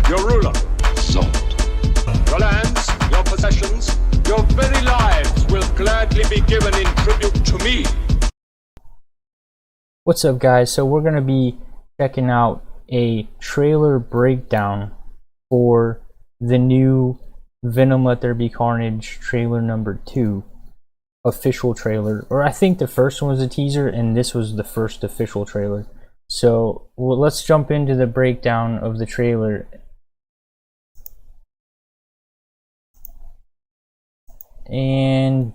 your ruler. Zod. Your lands, your possessions, your very lives will gladly be given in tribute to me. What's up, guys? So we're going to be checking out a trailer breakdown for the new Venom Let There Be Carnage trailer number 2 official trailer, or I think the first one was a teaser and this was the first official trailer. So let's jump into the breakdown of the trailer. And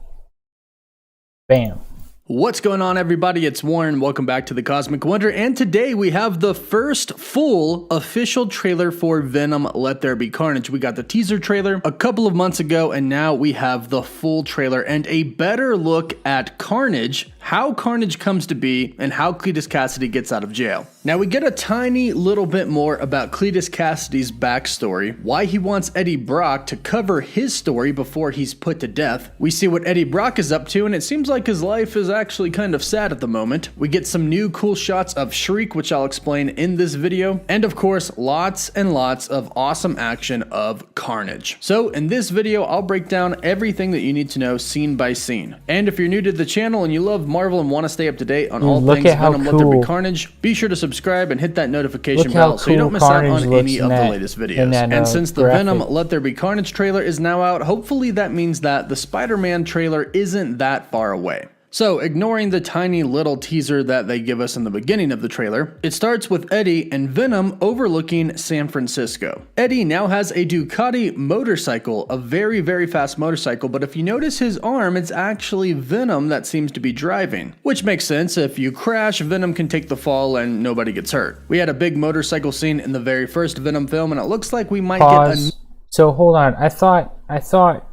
bam. What's going on, everybody? It's Warren. Welcome back to the Cosmic Wonder, and today we have the first full official trailer for Venom Let There Be Carnage. We got the teaser trailer a couple of months ago, and now we have the full trailer and a better look at Carnage, how Carnage comes to be, and how Cletus Cassidy gets out of jail. Now we get a tiny little bit more about Cletus Cassidy's backstory, why he wants Eddie Brock to cover his story before he's put to death. We see what Eddie Brock is up to, and it seems like his life is actually kind of sad at the moment. We get some new cool shots of Shriek, which I'll explain in this video, and of course lots and lots of awesome action of Carnage. So in this video I'll break down everything that you need to know scene by scene. And if you're new to the channel and you love Marvel and want to stay up to date on all things Venom Let There Be Carnage, be sure to subscribe and hit that notification bell so you don't miss out on any of the latest videos. And since the Venom Let There Be Carnage trailer is now out, hopefully that means that the Spider-Man trailer isn't that far away. So, ignoring the tiny little teaser that they give us in the beginning of the trailer, it starts with Eddie and Venom overlooking San Francisco. Eddie now has a Ducati motorcycle, a very, very fast motorcycle, but if you notice his arm, it's actually Venom that seems to be driving. Which makes sense. If you crash, Venom can take the fall and nobody gets hurt. We had a big motorcycle scene in the very first Venom film, and it looks like we might get a... So, hold on. I thought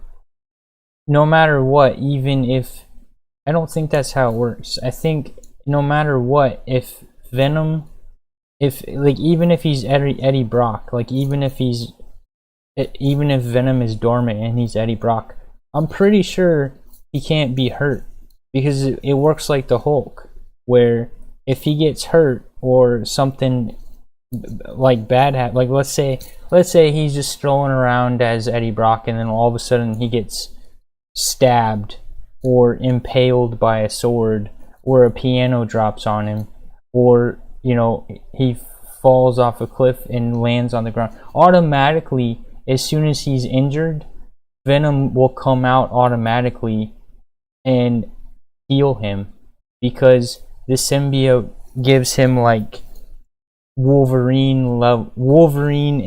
no matter what, even if... I don't think that's how it works. I think no matter what, if Venom, even if he's Eddie Brock, even if Venom is dormant and he's Eddie Brock, I'm pretty sure he can't be hurt because it works like the Hulk, where if he gets hurt or something like bad happens, like let's say he's just strolling around as Eddie Brock and then all of a sudden he gets stabbed or impaled by a sword, or a piano drops on him, or he falls off a cliff and lands on the ground. Automatically, as soon as he's injured, Venom will come out automatically and heal him, because the symbiote gives him like Wolverine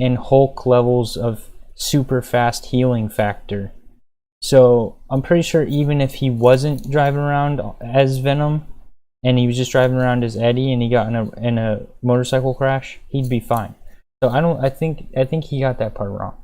and Hulk levels of super fast healing factor. So I'm pretty sure even if he wasn't driving around as Venom and he was just driving around as Eddie and he got in a motorcycle crash, he'd be fine. So I think he got that part wrong.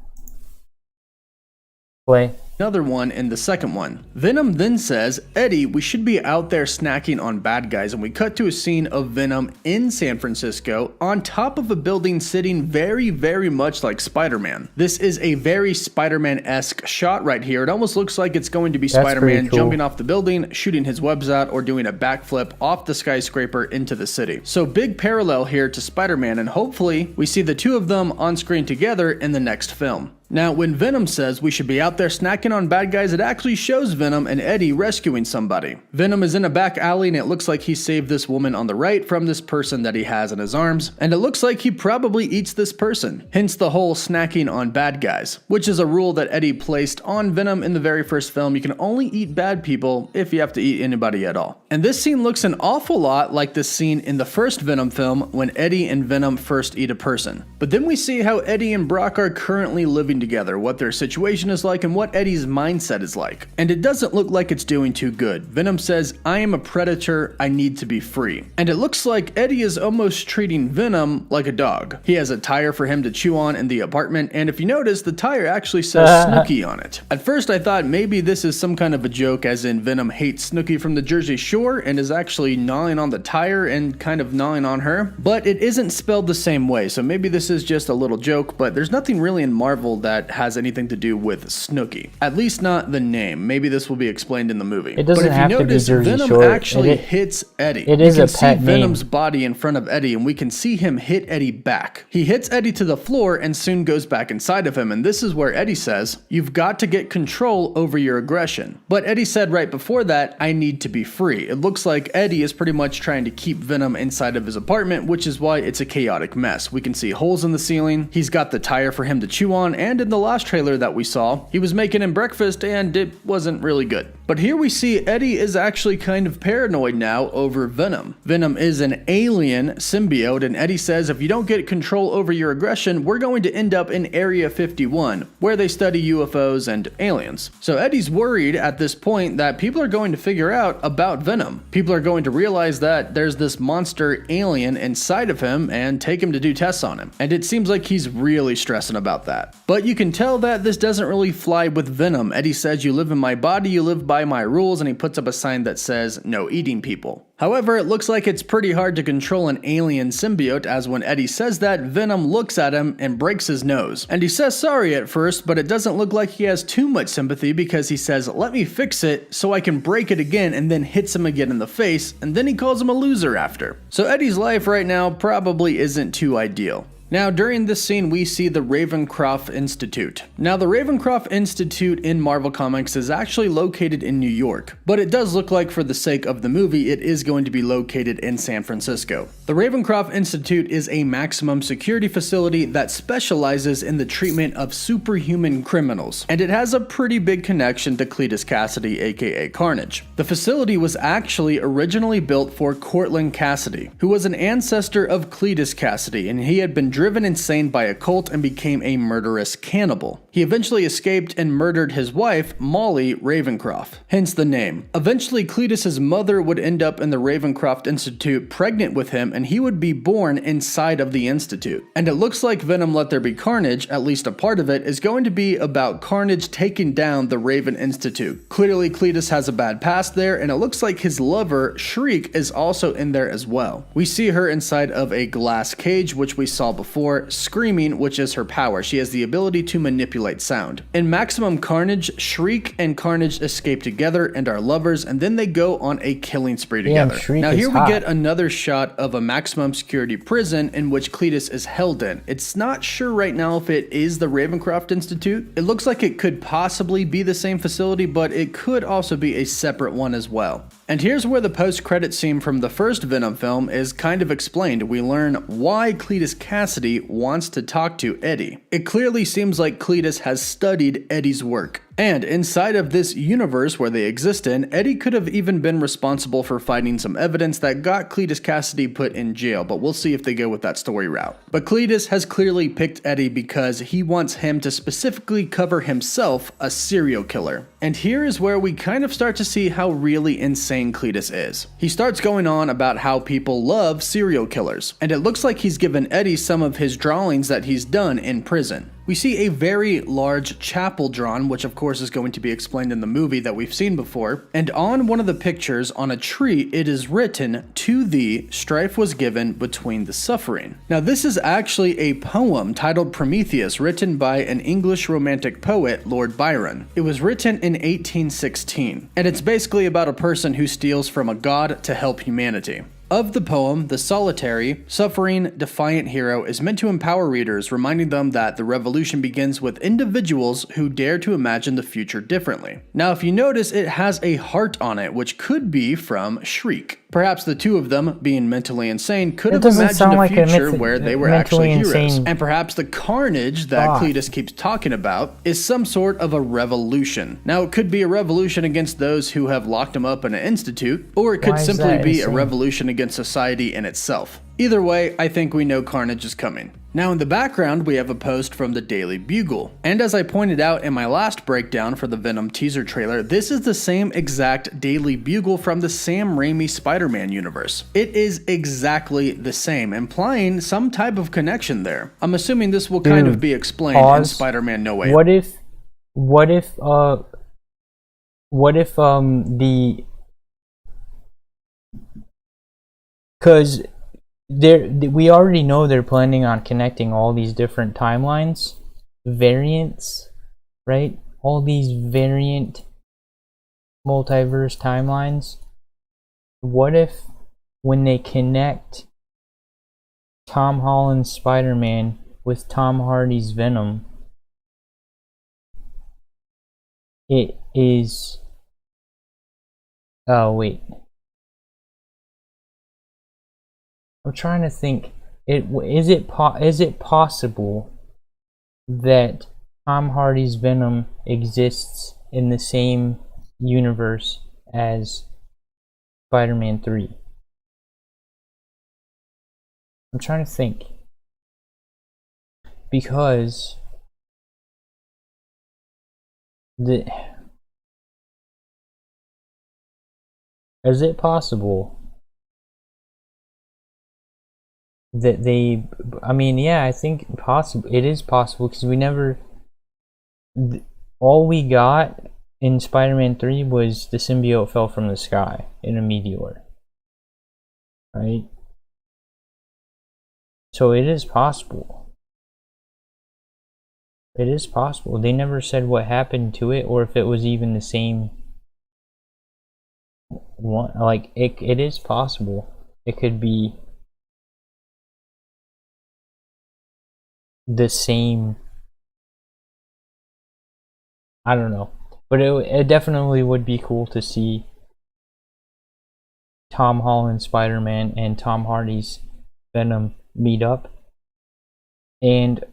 Play. Another one in the second one. Venom then says, Eddie, we should be out there snacking on bad guys, and we cut to a scene of Venom in San Francisco on top of a building sitting very, very much like Spider-Man. This is a very Spider-Man-esque shot right here. It almost looks like it's going to be Spider-Man jumping off the building, shooting his webs out, or doing a backflip off the skyscraper into the city. So big parallel here to Spider-Man, and hopefully we see the two of them on screen together in the next film. Now, when Venom says we should be out there snacking on bad guys, it actually shows Venom and Eddie rescuing somebody. Venom is in a back alley and it looks like he saved this woman on the right from this person that he has in his arms, and it looks like he probably eats this person. Hence the whole snacking on bad guys, which is a rule that Eddie placed on Venom in the very first film. You can only eat bad people if you have to eat anybody at all. And this scene looks an awful lot like this scene in the first Venom film when Eddie and Venom first eat a person. But then we see how Eddie and Brock are currently living together, what their situation is like, and what Eddie's mindset is like. And it doesn't look like it's doing too good. Venom says, I am a predator, I need to be free. And it looks like Eddie is almost treating Venom like a dog. He has a tire for him to chew on in the apartment, and if you notice, the tire actually says Snooki on it. At first I thought maybe this is some kind of a joke, as in Venom hates Snooki from the Jersey Shore and is actually gnawing on the tire and kind of gnawing on her, but it isn't spelled the same way, so maybe this is just a little joke, but there's nothing really in Marvel that has anything to do with Snooki. At least not the name. Maybe this will be explained in the movie. It doesn't have to be Jersey Venom Shore. actually hits Eddie. It is you a can pet see name. Venom's body in front of Eddie, and we can see him hit Eddie back. He hits Eddie to the floor and soon goes back inside of him, and this is where Eddie says, "You've got to get control over your aggression." But Eddie said right before that, "I need to be free." It looks like Eddie is pretty much trying to keep Venom inside of his apartment, which is why it's a chaotic mess. We can see holes in the ceiling. He's got the tire for him to chew on, and in the last trailer that we saw, he was making him breakfast and it wasn't really good. But here we see Eddie is actually kind of paranoid now over Venom. Venom is an alien symbiote, and Eddie says if you don't get control over your aggression, we're going to end up in Area 51, where they study UFOs and aliens. So Eddie's worried at this point that people are going to figure out about Venom. People are going to realize that there's this monster alien inside of him and take him to do tests on him. And it seems like he's really stressing about that. But you can tell that this doesn't really fly with Venom. Eddie says, "You live in my body, you live by my rules," and he puts up a sign that says, "No eating people." However, it looks like it's pretty hard to control an alien symbiote, as when Eddie says that, Venom looks at him and breaks his nose. And he says sorry at first, but it doesn't look like he has too much sympathy, because he says, "Let me fix it so I can break it again," and then hits him again in the face, and then he calls him a loser after. So Eddie's life right now probably isn't too ideal. Now, during this scene, we see the Ravencroft Institute. Now, the Ravencroft Institute in Marvel Comics is actually located in New York, but it does look like for the sake of the movie, it is going to be located in San Francisco. The Ravencroft Institute is a maximum security facility that specializes in the treatment of superhuman criminals, and it has a pretty big connection to Cletus Cassidy, aka Carnage. The facility was actually originally built for Cortland Cassidy, who was an ancestor of Cletus Cassidy, and he had been driven insane by a cult and became a murderous cannibal. He eventually escaped and murdered his wife, Molly Ravencroft, hence the name. Eventually, Cletus's mother would end up in the Ravencroft Institute pregnant with him, and he would be born inside of the institute. And it looks like Venom Let There Be Carnage, at least a part of it, is going to be about Carnage taking down the Raven Institute. Clearly, Cletus has a bad past there, and it looks like his lover, Shriek, is also in there as well. We see her inside of a glass cage, which we saw before, screaming, which is her power. She has the ability to manipulate sound. In Maximum Carnage, Shriek and Carnage escape together and are lovers, and then they go on a killing spree together. Now here we get another shot of a maximum security prison in which Cletus is held in. It's not sure right now if it is the Ravencroft Institute. It looks like it could possibly be the same facility, but it could also be a separate one as well. And here's where the post-credit scene from the first Venom film is kind of explained. We learn why Cletus Cassidy wants to talk to Eddie. It clearly seems like Cletus has studied Eddie's work. And inside of this universe where they exist in, Eddie could have even been responsible for finding some evidence that got Cletus Cassidy put in jail, but we'll see if they go with that story route. But Cletus has clearly picked Eddie because he wants him to specifically cover himself a serial killer. And here is where we kind of start to see how really insane Cletus is. He starts going on about how people love serial killers, and it looks like he's given Eddie some of his drawings that he's done in prison. We see a very large chapel drawn, which of course is going to be explained in the movie that we've seen before, and on one of the pictures on a tree it is written, "To thee strife was given between the suffering." Now this is actually a poem titled Prometheus, written by an English romantic poet, Lord Byron. It was written in 1816, and it's basically about a person who steals from a god to help humanity. Of the poem, the solitary, suffering, defiant hero is meant to empower readers, reminding them that the revolution begins with individuals who dare to imagine the future differently. Now, if you notice, it has a heart on it, which could be from Shriek. Perhaps the two of them, being mentally insane, could have imagined a future where they were actually heroes. And perhaps the carnage that Cletus keeps talking about is some sort of a revolution. Now, it could be a revolution against those who have locked him up in an institute, or it could simply be a revolution against society in itself. Either way, I think we know Carnage is coming. Now in the background, we have a post from the Daily Bugle. And as I pointed out in my last breakdown for the Venom teaser trailer, this is the same exact Daily Bugle from the Sam Raimi Spider-Man universe. It is exactly the same, implying some type of connection there. I'm assuming this will kind of be explained in Spider-Man No Way Home. Because we already know they're planning on connecting all these different timelines, variants, right? all these variant multiverse timelines, what if when they connect Tom Holland's Spider-Man with Tom Hardy's Venom, it is... Oh, wait. I'm trying to think. Is it possible that Tom Hardy's Venom exists in the same universe as Spider-Man 3? I'm trying to think. Because is it possible that they... I mean, yeah, I think it is possible, because we never... all we got in Spider-Man 3 was the symbiote fell from the sky in a meteor. Right? So it is possible. It is possible. They never said what happened to it, or if it was even the same one. Like, it is possible. It could be the same... I don't know. But it definitely would be cool to see Tom Holland's Spider-Man and Tom Hardy's Venom meet up. And,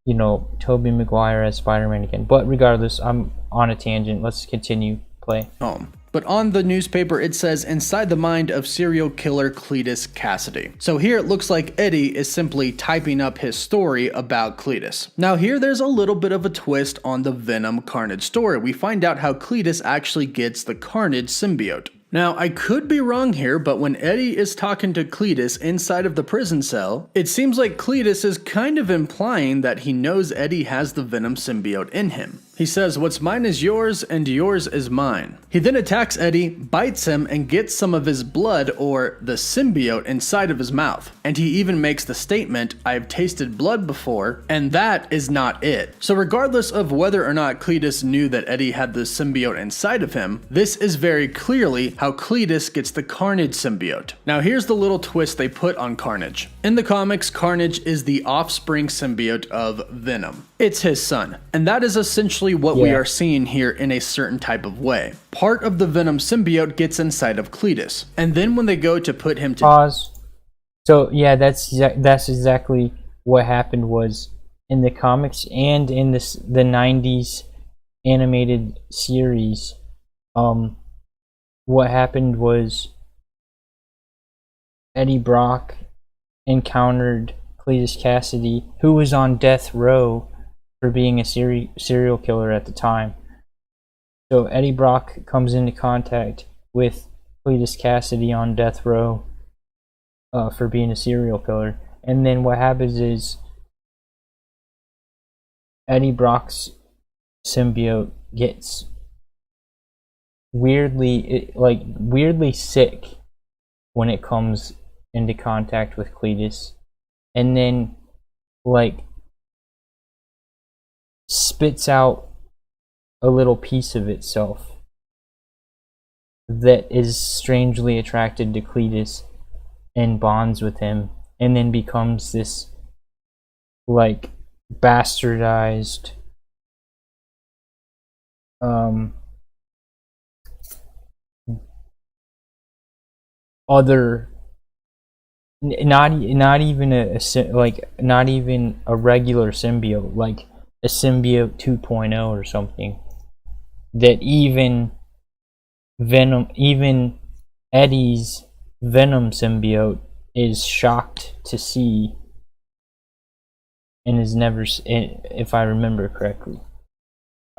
you know, Tobey Maguire as Spider-Man again. But regardless, I'm on a tangent. Let's continue play. But on the newspaper, it says, inside the mind of serial killer Cletus Cassidy. So here it looks like Eddie is simply typing up his story about Cletus. Now here there's a little bit of a twist on the Venom Carnage story. We find out how Cletus actually gets the Carnage symbiote. Now, I could be wrong here, but when Eddie is talking to Cletus inside of the prison cell, it seems like Cletus is kind of implying that he knows Eddie has the Venom symbiote in him. He says, "What's mine is yours, and yours is mine." He then attacks Eddie, bites him, and gets some of his blood, or the symbiote, inside of his mouth. And he even makes the statement, "I've tasted blood before," and that is not it. So regardless of whether or not Cletus knew that Eddie had the symbiote inside of him, this is very clearly how Cletus gets the Carnage symbiote. Now here's the little twist they put on Carnage. In the comics, Carnage is the offspring symbiote of Venom. It's his son, and that is essentially what we are seeing here in a certain type of way. Part of the Venom symbiote gets inside of Cletus, and then when they go to put him to... Pause. So yeah, that's exactly what happened was in the comics and in the 90s animated series. What happened was Eddie Brock encountered Cletus Cassidy, who was on death row for being a serial killer at the time. So Eddie Brock comes into contact with Cletus Cassidy on death row for being a serial killer. And then what happens is Eddie Brock's symbiote gets weirdly sick when it comes into contact with Cletus, and then like spits out a little piece of itself that is strangely attracted to Cletus and bonds with him, and then becomes this like bastardized other, not even a regular symbiote, like a symbiote 2.0 or something, that even Eddie's Venom symbiote is shocked to see, and is never, if I remember correctly.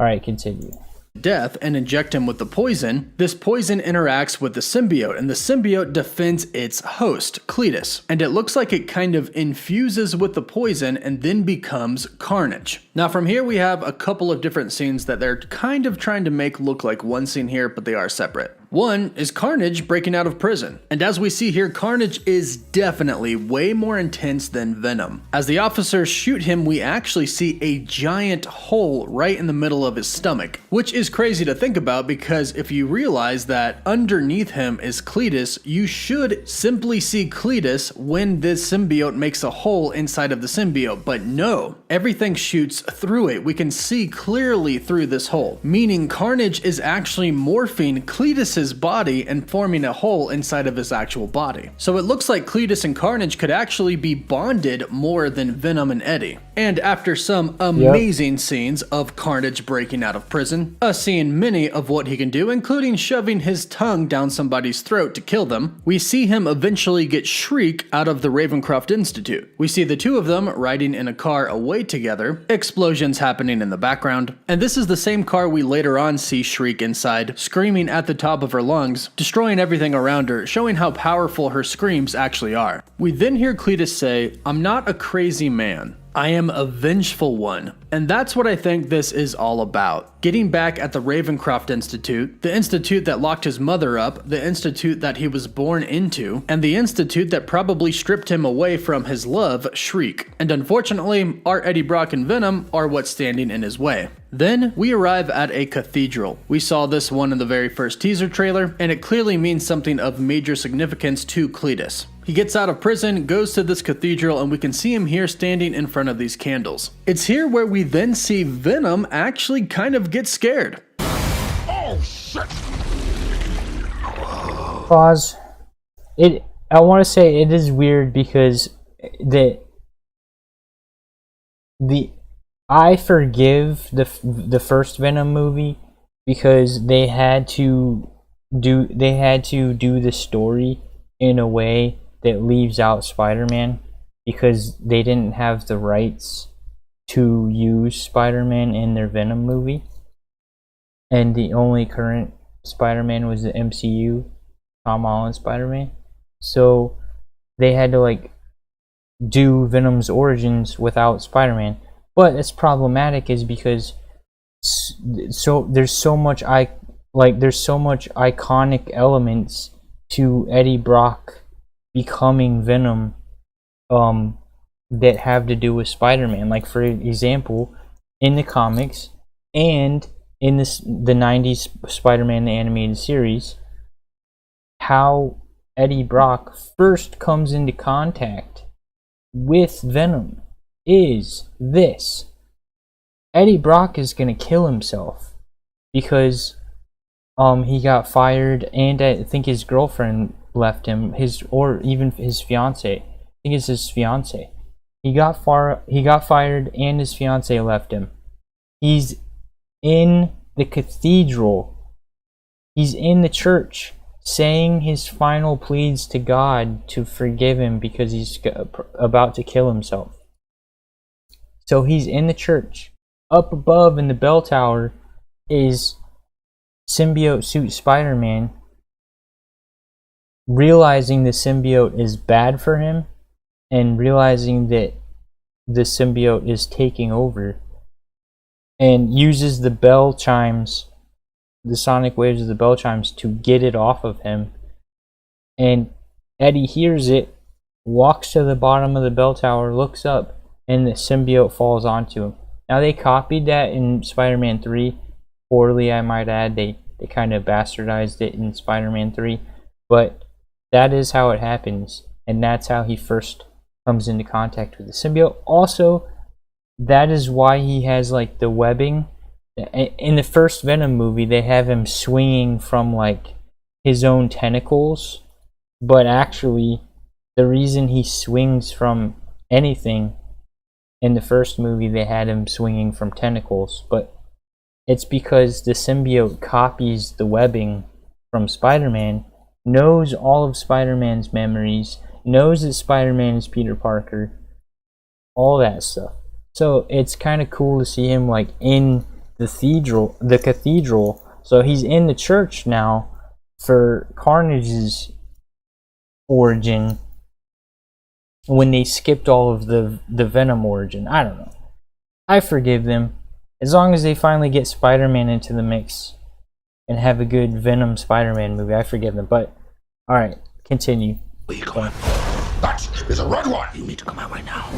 Alright, continue. Death and inject him with the poison. This poison interacts with the symbiote, and the symbiote defends its host, Cletus. And it looks like it kind of infuses with the poison and then becomes Carnage. Now from here we have a couple of different scenes that they're kind of trying to make look like one scene here, but they are separate. One is Carnage breaking out of prison. And as we see here, Carnage is definitely way more intense than Venom. As the officers shoot him, we actually see a giant hole right in the middle of his stomach, which is crazy to think about because if you realize that underneath him is Cletus, you should simply see Cletus when this symbiote makes a hole inside of the symbiote, but no, everything shoots through it. We can see clearly through this hole, meaning Carnage is actually morphing Cletus's body and forming a hole inside of his actual body. So it looks like Cletus and Carnage could actually be bonded more than Venom and Eddie. And after some amazing scenes of Carnage breaking out of prison, us seeing many of what he can do, including shoving his tongue down somebody's throat to kill them, we see him eventually get Shriek out of the Ravencroft Institute. We see the two of them riding in a car away together, explosions happening in the background, and this is the same car we later on see Shriek inside, screaming at the top of her lungs, destroying everything around her, showing how powerful her screams actually are. We then hear Cletus say, "I'm not a crazy man. I am a vengeful one." And that's what I think this is all about. Getting back at the Ravencroft Institute, the institute that locked his mother up, the institute that he was born into, and the institute that probably stripped him away from his love, Shriek. And unfortunately, our Eddie Brock and Venom are what's standing in his way. Then we arrive at a cathedral. We saw this one in the very first teaser trailer, and it clearly means something of major significance to Cletus. He gets out of prison, goes to this cathedral, and we can see him here standing in front of these candles. It's here where we then see Venom actually kind of get scared. Oh, shit! Pause. I want to say it is weird because I forgive the first Venom movie because they had to do the story in a way that leaves out Spider-Man because they didn't have the rights to use Spider-Man in their Venom movie, and the only current Spider-Man was the MCU Tom Holland Spider-Man, so they had to do Venom's origins without Spider-Man. But it's problematic is because there's so much iconic elements to Eddie Brock becoming Venom that have to do with Spider-Man. Like, for example, in the comics and in the 90s Spider-Man the animated series, how Eddie Brock first comes into contact with Venom is this. Eddie Brock is going to kill himself because he got fired, and I think his girlfriend left him, or even his fiance. I think it's his fiance. He got fired, and his fiance left him. He's in the cathedral. He's in the church, saying his final pleas to God to forgive him because he's about to kill himself. So he's in the church. Up above in the bell tower is symbiote suit Spider-Man, realizing the symbiote is bad for him and realizing that the symbiote is taking over, and uses the bell chimes, the sonic waves of the bell chimes, to get it off of him. And Eddie hears it, walks to the bottom of the bell tower, looks up, and the symbiote falls onto him. Now, they copied that in Spider-Man 3, poorly I might add. They kind of bastardized it in Spider-Man 3, but that is how it happens, and that's how he first comes into contact with the symbiote. Also, that is why he has the webbing. In the first Venom movie, they have him swinging from his own tentacles, but actually the reason he swings from anything in the first movie, they had him swinging from tentacles, but it's because the symbiote copies the webbing from Spider-Man, knows all of Spider-Man's memories, knows that Spider-Man is Peter Parker, all that stuff. So it's kind of cool to see him in the cathedral. So he's in the church now for Carnage's origin, when they skipped all of the Venom origin. I don't know. I forgive them. As long as they finally get Spider-Man into the mix, and have a good Venom Spider-Man movie. I forgive them, but all right, continue. Where you going? That is a red one. You need to come out right now.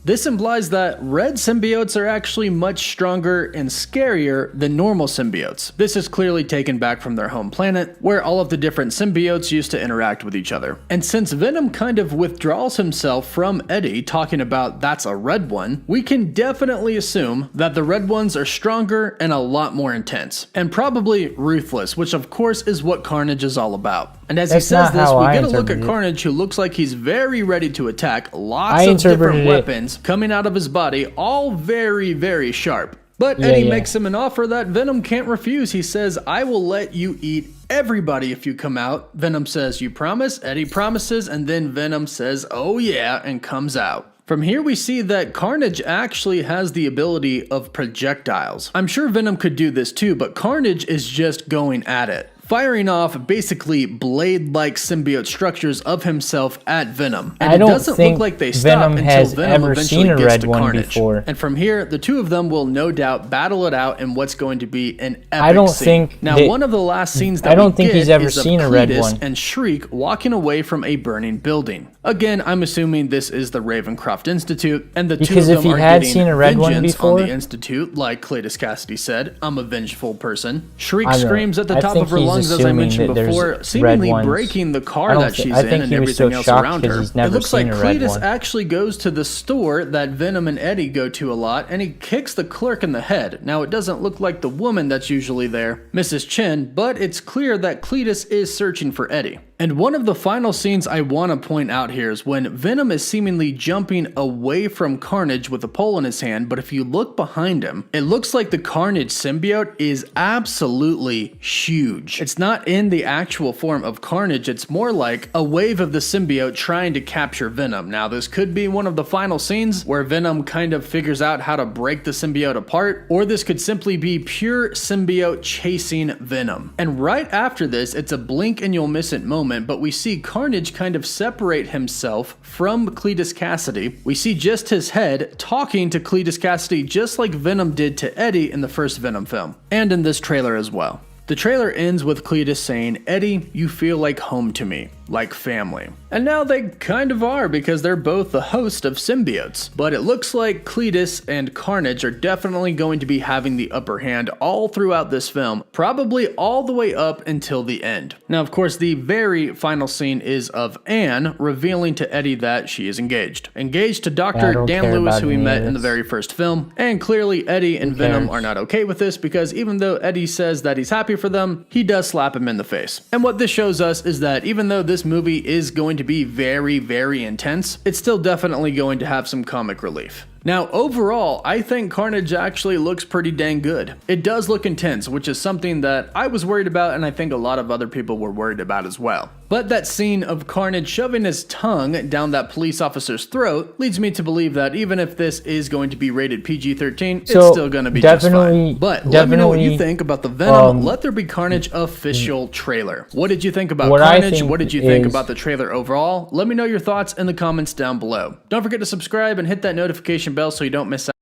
This implies that red symbiotes are actually much stronger and scarier than normal symbiotes. This is clearly taken back from their home planet, where all of the different symbiotes used to interact with each other. And since Venom kind of withdraws himself from Eddie, talking about that's a red one, we can definitely assume that the red ones are stronger and a lot more intense. And probably ruthless, which of course is what Carnage is all about. And as he says this, we get a look at Carnage, who looks like he's very ready to attack. Lots of different weapons coming out of his body, all very, very sharp. But Eddie makes him an offer that Venom can't refuse. He says, I will let you eat everybody if you come out. Venom says, you promise? Eddie promises, and then Venom says, oh yeah, and comes out. From here we see that Carnage actually has the ability of projectiles. I'm sure Venom could do this too, but Carnage is just going at it, firing off basically blade-like symbiote structures of himself at Venom. And it doesn't look like they stop until Venom eventually gets to Carnage. And from here, the two of them will no doubt battle it out in what's going to be an epic scene. Now, one of the last scenes that we get is of Cletus and Shriek walking away from a burning building. Again, I'm assuming this is the Ravencroft Institute, and the two of them are getting vengeance on the Institute, like Cletus Cassidy said. I'm a vengeful person. Shriek screams at the top of her lungs, as I mentioned before, seemingly breaking the car that she's in and everything else around her. It looks like Cletus actually goes to the store that Venom and Eddie go to a lot, and he kicks the clerk in the head. Now, it doesn't look like the woman that's usually there, Mrs. Chen, but it's clear that Cletus is searching for Eddie. And one of the final scenes I want to point out here is when Venom is seemingly jumping away from Carnage with a pole in his hand, but if you look behind him, it looks like the Carnage symbiote is absolutely huge. It's not in the actual form of Carnage, it's more like a wave of the symbiote trying to capture Venom. Now, this could be one of the final scenes where Venom kind of figures out how to break the symbiote apart, or this could simply be pure symbiote chasing Venom. And right after this, it's a blink and you'll miss it moment, but we see Carnage kind of separate himself from Cletus Cassidy. We see just his head talking to Cletus Cassidy, just like Venom did to Eddie in the first Venom film, and in this trailer as well. The trailer ends with Cletus saying, Eddie, you feel like home to me, like family. And now they kind of are, because they're both the host of symbiotes. But it looks like Cletus and Carnage are definitely going to be having the upper hand all throughout this film, probably all the way up until the end. Now, of course, the very final scene is of Anne revealing to Eddie that she is engaged. Engaged to Dr. Dan Lewis, who we met in the very first film. And clearly Eddie and Venom are not okay with this, because even though Eddie says that he's happy for them, he does slap him in the face. And what this shows us is that even though this movie is going to be very, very intense, it's still definitely going to have some comic relief. Now, overall, I think Carnage actually looks pretty dang good. It does look intense, which is something that I was worried about, and I think a lot of other people were worried about as well. But that scene of Carnage shoving his tongue down that police officer's throat leads me to believe that even if this is going to be rated PG-13, it's still going to be just fine. But let me know what you think about the Venom Let There Be Carnage official trailer. What did you think about Carnage? What did you think about the trailer overall? Let me know your thoughts in the comments down below. Don't forget to subscribe and hit that notification bell so you don't miss out.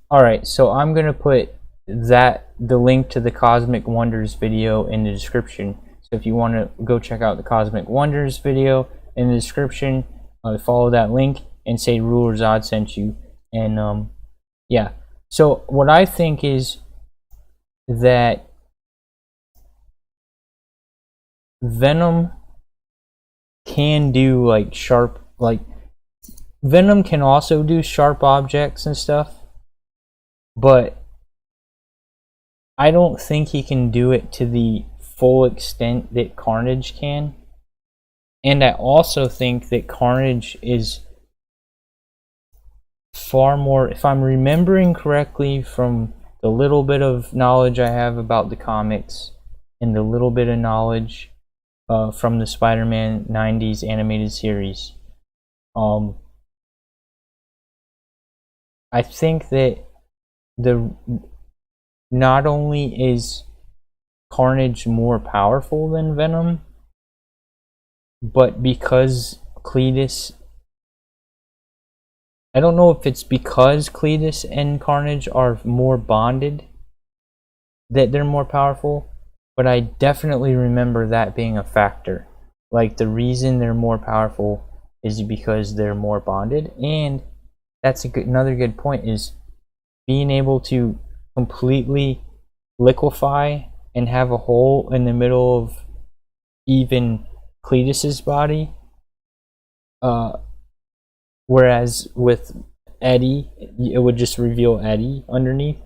Alright, so I'm going to put the link to the Cosmic Wonders video in the description. So if you want to go check out the Cosmic Wonders video in the description, follow that link and say RulerZod sent you. And yeah, so what I think is that Venom can do like Venom can also do sharp objects and stuff, but I don't think he can do it to the full extent that Carnage can. And I also think that Carnage is far more, if I'm remembering correctly from the little bit of knowledge I have about the comics and the little bit of knowledge from the Spider-Man 90s animated series, I think that not only is Carnage more powerful than Venom, but because Cletus, I don't know if it's because Cletus and Carnage are more bonded that they're more powerful, but I definitely remember that being a factor. Like, the reason they're more powerful is because they're more bonded, and that's another good point, is being able to completely liquefy and have a hole in the middle of even Cletus's body. Whereas with Eddie, it would just reveal Eddie underneath.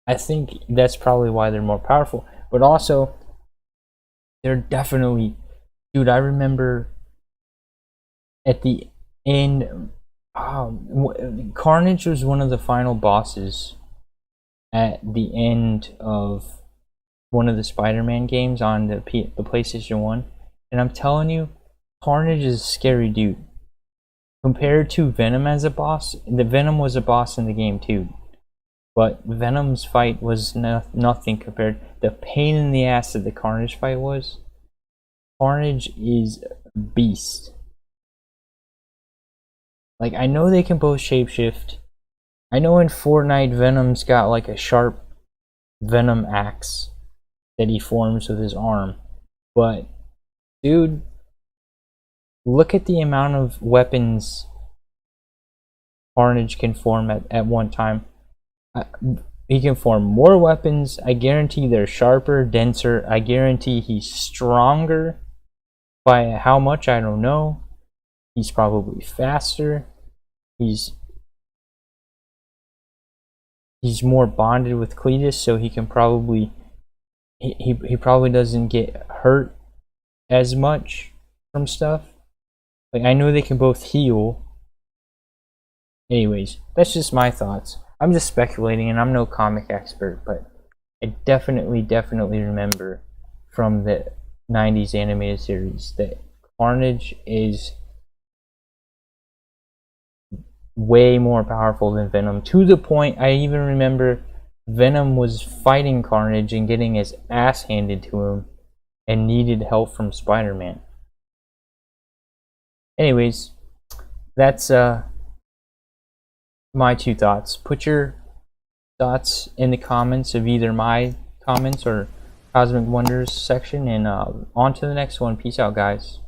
I think that's probably why they're more powerful. But also, they're definitely... Dude, I remember at the end... Carnage was one of the final bosses at the end of one of the Spider-Man games on the PlayStation 1. And I'm telling you, Carnage is a scary dude. Compared to Venom as a boss, the Venom was a boss in the game too. But Venom's fight was nothing compared. The pain in the ass that the Carnage fight was. Carnage is a beast. Like, I know they can both shapeshift. I know in Fortnite, Venom's got like a sharp Venom axe that he forms with his arm. But, dude, look at the amount of weapons Carnage can form at one time. He can form more weapons. I guarantee they're sharper, denser. I guarantee he's stronger. By how much, I don't know. He's probably faster. He's more bonded with Cletus, so he can probably... He probably doesn't get hurt as much from stuff. Like, I know they can both heal. Anyways, that's just my thoughts. I'm just speculating, and I'm no comic expert, but I definitely remember from the 90s animated series that Carnage is way more powerful than Venom, to the point I even remember Venom was fighting Carnage and getting his ass handed to him and needed help from Spider-Man. Anyways, that's my two thoughts. Put your thoughts in the comments of either my comments or Cosmic Wonders section, and on to the next one. Peace out, guys.